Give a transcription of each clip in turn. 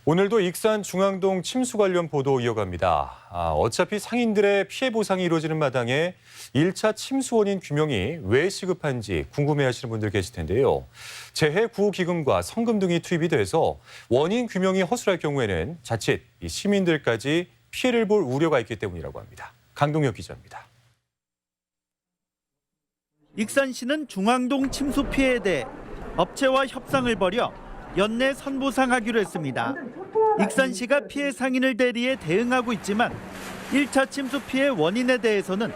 오늘도 익산 중앙동 침수 관련 보도 이어갑니다. 어차피 상인들의 피해 보상이 이루어지는 마당에 1차 침수 원인 규명이 왜 시급한지 궁금해하시는 분들 계실 텐데요. 재해 구호 기금과 성금 등이 투입이 돼서 원인 규명이 허술할 경우에는 자칫 시민들까지 피해를 볼 우려가 있기 때문이라고 합니다. 강동혁 기자입니다. 익산시는 중앙동 침수 피해에 대해 업체와 협상을 벌여 연내 선보상하기로 했습니다. 익산시가 피해 상인을 대리해 대응하고 있지만 1차 침수 피해 원인에 대해서는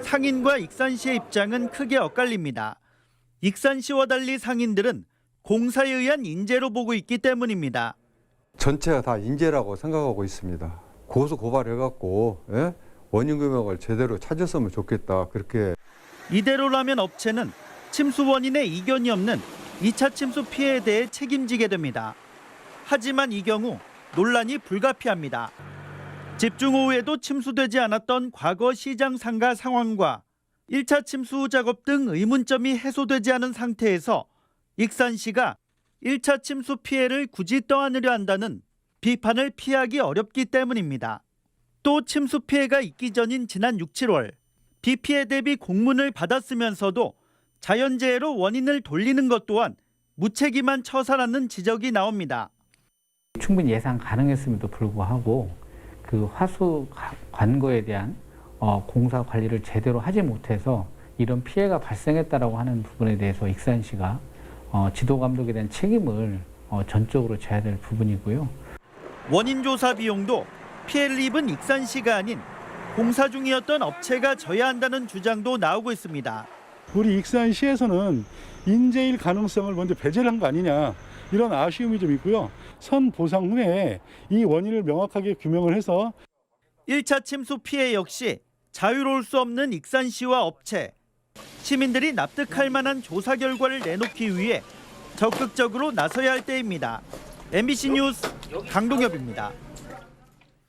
상인과 익산시의 입장은 크게 엇갈립니다. 익산시와 달리 상인들은 공사에 의한 인재로 보고 있기 때문입니다. 전체가 다 인재라고 생각하고 있습니다. 고소 고발해갖고 원인 규명을 제대로 찾았으면 좋겠다. 그렇게. 이대로라면 업체는 침수 원인에 이견이 없는 2차 침수 피해에 대해 책임지게 됩니다. 하지만 이 경우 논란이 불가피합니다. 집중호우에도 침수되지 않았던 과거 시장 상가 상황과 1차 침수 작업 등 의문점이 해소되지 않은 상태에서 익산시가 1차 침수 피해를 굳이 떠안으려 한다는 비판을 피하기 어렵기 때문입니다. 또 침수 피해가 있기 전인 지난 6, 7월 비 피해 대비 공문을 받았으면서도 자연재해로 원인을 돌리는 것 또한 무책임한 처사라는 지적이 나옵니다. 충분히 예상 가능했음에도 불구하고 그 화수 관거에 대한 공사 관리를 제대로 하지 못해서 이런 피해가 발생했다라고 하는 부분에 대해서 익산시가 지도 감독에 대한 책임을 전적으로 져야 될 부분이고요. 원인 조사 비용도 피해를 입은 익산시가 아닌 공사 중이었던 업체가 져야 한다는 주장도 나오고 있습니다. 우리 익산시에서는 인재일 가능성을 먼저 배제를 한 거 아니냐, 이런 아쉬움이 좀 있고요. 선보상 후에 이 원인을 명확하게 규명을 해서 1차 침수 피해 역시 자유로울 수 없는 익산시와 업체, 시민들이 납득할 만한 조사 결과를 내놓기 위해 적극적으로 나서야 할 때입니다. MBC 뉴스 강동엽입니다.